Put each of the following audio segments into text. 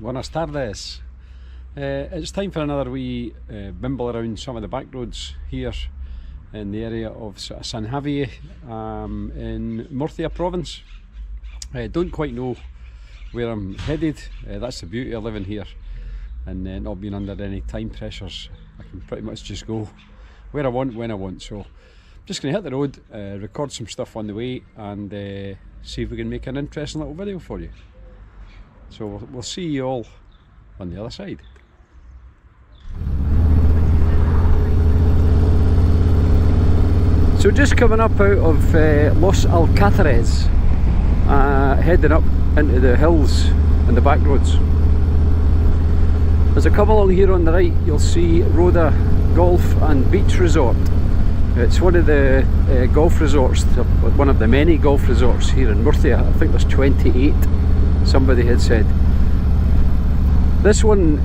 Buenas tardes. It's time for another wee bimble around some of the back roads here in the area of San Javier in Murcia province. Don't quite know where I'm headed. That's the beauty of living here and not being under any time pressures. I can pretty much just go where I want, when I want. So I'm just going to hit the road, record some stuff on the way and see if we can make an interesting little video for you. So we'll see you all on the other side. So just coming up out of Los Alcázares, heading up into the hills and the back roads. As I come along here on the right, you'll see Roda Golf and Beach Resort. It's one of the golf resorts, one of the many golf resorts here in Murcia. I think there's 28, somebody had said. This one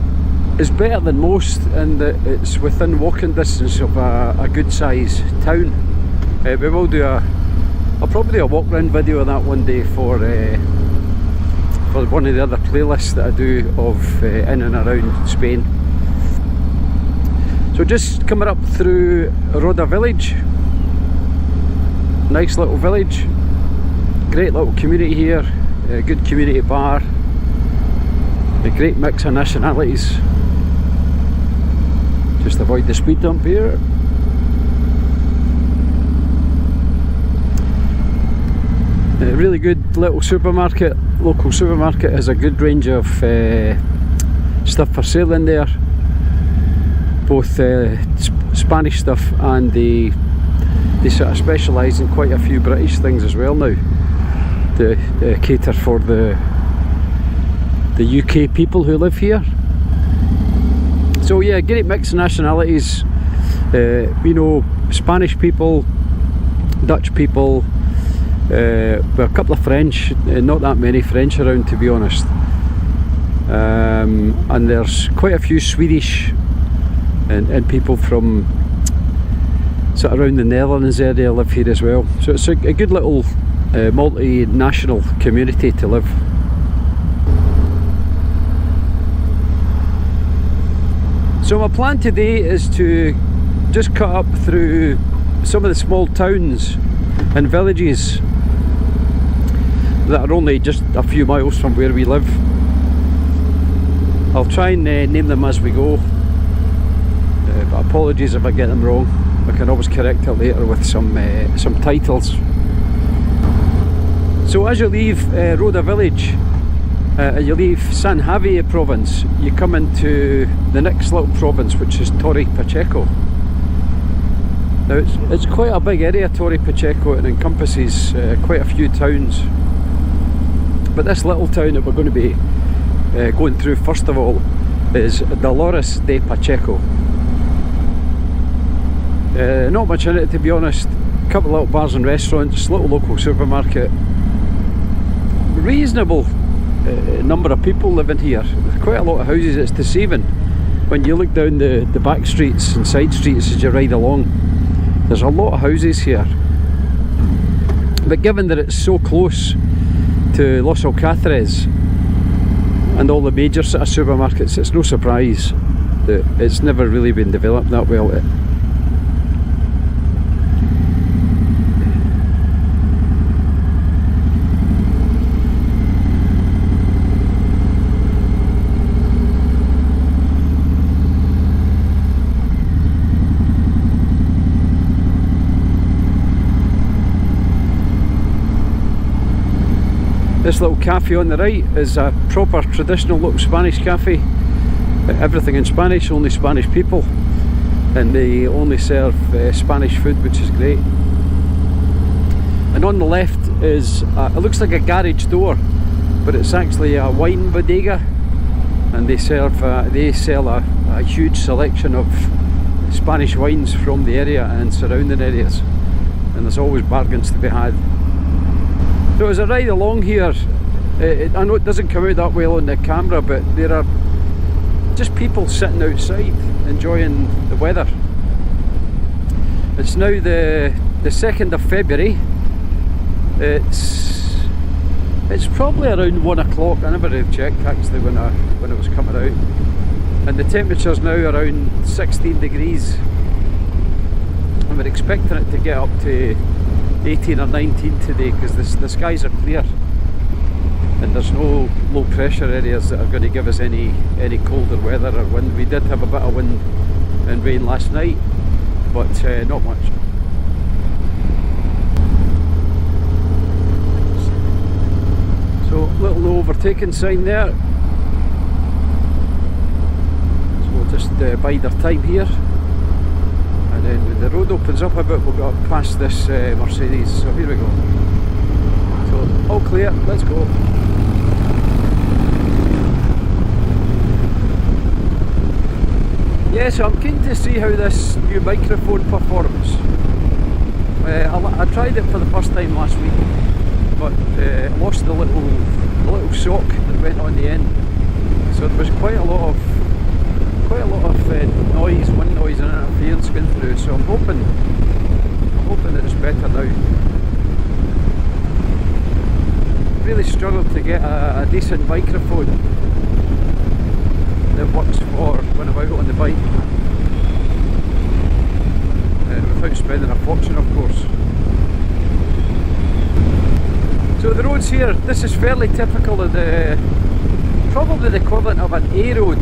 is better than most in that it's within walking distance of a good size town. We will do I'll probably do a walk round video of that one day for one of the other playlists that I do of in and around Spain. So just coming up through Roda Village, nice little village, great little community here, a good community bar, a great mix of nationalities. Just avoid the speed bump here. A really good little supermarket, local supermarket, has a good range of stuff for sale in there, both Spanish stuff and they sort of specialise in quite a few British things as well now. They cater for the UK people who live here. So yeah, great mix of nationalities. We know Spanish people, Dutch people, well, a couple of French, not that many French around to be honest, and there's quite a few Swedish and people from sort of around the Netherlands area live here as well. So it's a good little multinational community to live. So my plan today is to just cut up through some of the small towns and villages that are only just a few miles from where we live. I'll try and name them as we go, but apologies if I get them wrong. I can always correct it later with some titles. So as you leave Roda Village, you leave San Javier province, you come into the next little province, which is Torre Pacheco. Now it's quite a big area, Torre Pacheco, and encompasses quite a few towns. But this little town that we're going to be going through first of all is Dolores de Pacheco. Not much in it to be honest, a couple of little bars and restaurants, little local supermarket. Reasonable number of people living here, quite a lot of houses. It's deceiving when you look down the back streets and side streets as you ride along. There's a lot of houses here, but given that it's so close to Los Alcázares and all the major sort of supermarkets, it's no surprise that it's never really been developed that well. This little cafe on the right is a proper traditional little Spanish cafe. Everything in Spanish, only Spanish people, and they only serve Spanish food, which is great. And on the left is, it looks like a garage door, but it's actually a wine bodega, and they sell a huge selection of Spanish wines from the area and surrounding areas, and there's always bargains to be had. So as I ride along here, I know it doesn't come out that well on the camera, but there are just people sitting outside enjoying the weather. It's now the 2nd of February. It's It's probably around 1 o'clock. I never really checked actually when I was coming out, and the temperature's now around 16 degrees, and we're expecting it to get up to 18 or 19 today because the skies are clear and there's no low pressure areas that are going to give us any colder weather or wind. We did have a bit of wind and rain last night, but not much. So little no overtaking sign there, so we'll just bide our time here, and then when the road opens up a bit we'll go up past this Mercedes. So here we go. So all clear, let's go. Yeah, so I'm keen to see how this new microphone performs. I tried it for the first time last week, but lost the little sock that went on the end. So there was quite a lot of noise, wind noise and interference going through. So I'm hoping that it's better now. Really struggled to get a decent microphone that works for when I'm out on the bike, without spending a fortune, of course. So the roads here, this is fairly typical of probably the equivalent of an A road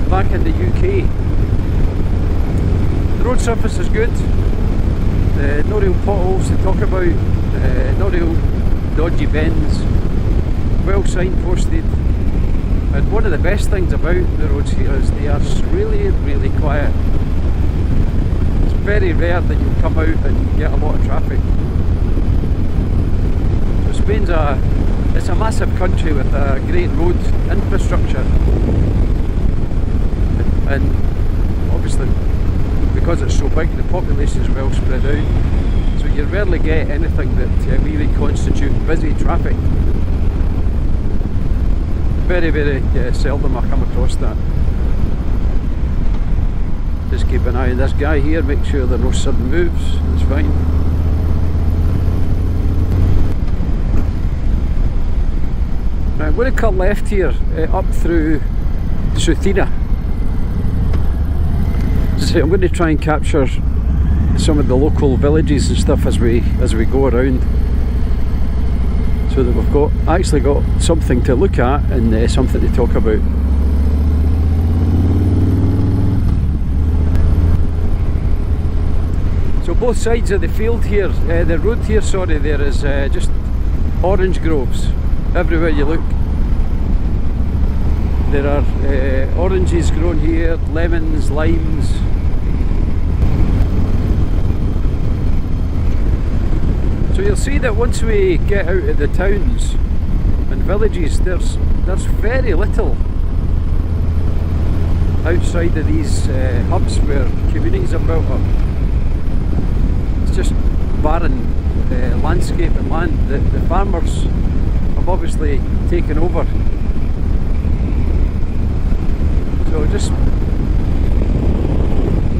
back in the UK. The road surface is good, no real potholes to talk about, no real dodgy bends, well signposted. And one of the best things about the roads here is they are really, really quiet. It's very rare that you come out and get a lot of traffic. So Spain's it's a massive country with a great road infrastructure. And obviously, because it's so big, the population is well spread out. So you rarely get anything that really constitutes busy traffic. Very, very seldom I come across that. Just keep an eye on this guy here, make sure there are no sudden moves, it's fine. Right, I'm going to cut left here, up through Serene. So I'm going to try and capture some of the local villages and stuff as we go around, so that we've actually got something to look at and something to talk about. So both sides of the field here, the road here, sorry, there is just orange groves everywhere you look. There are oranges grown here, lemons, limes. So you'll see that once we get out of the towns and villages, there's very little outside of these hubs where communities are built up. It's just barren landscape and land that the farmers have obviously taken over. So just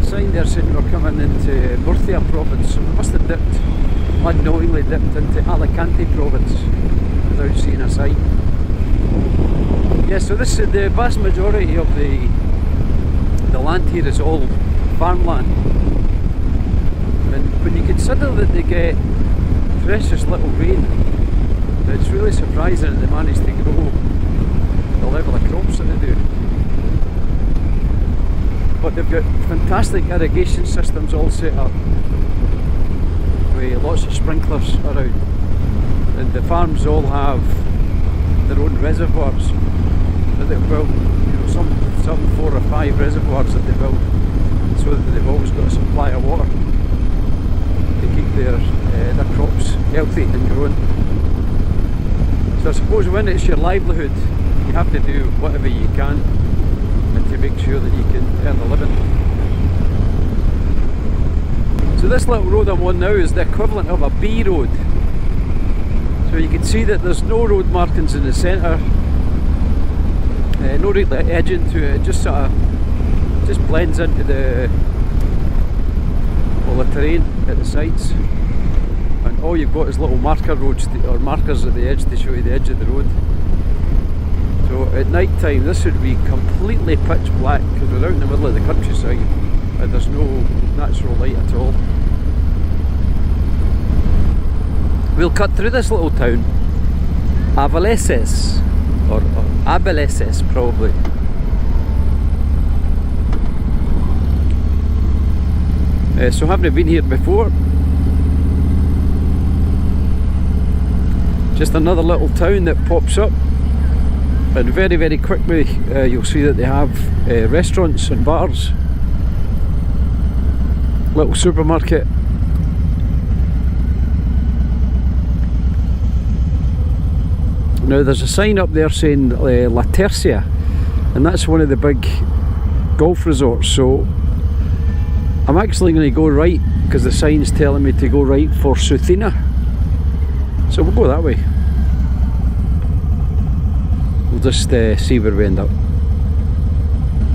sign there saying we're coming into Murcia province, so we must have unknowingly dipped into Alicante province without seeing a sign. Yeah, so this is the vast majority of the land here is all farmland, and when you consider that they get precious little rain, it's really surprising that they manage to grow the level of crops that they do. But they've got fantastic irrigation systems all set up, with lots of sprinklers around, and the farms all have their own reservoirs that they've built, some 4 or 5 reservoirs that they built, so that they've always got a supply of water to keep their crops healthy and growing. So I suppose when it's your livelihood, you have to do whatever you can and to make sure that you can earn a living. So this little road I'm on now is the equivalent of a B road. So you can see that there's no road markings in the centre, no real edge into it, it just blends into the terrain at the sides. and all you've got is little marker roads or markers at the edge to show you the edge of the road. So at night time this would be completely pitch black because we're out in the middle of the countryside and there's no natural light at all. We'll cut through this little town, Avilses, or Avilses probably. So haven't been here before. Just another little town that pops up, and very, very quickly you'll see that they have restaurants and bars, little supermarket. Now there's a sign up there saying La Tercia, and that's one of the big golf resorts, so I'm actually going to go right because the sign's telling me to go right for Serene. So we'll go that way. We'll just see where we end up.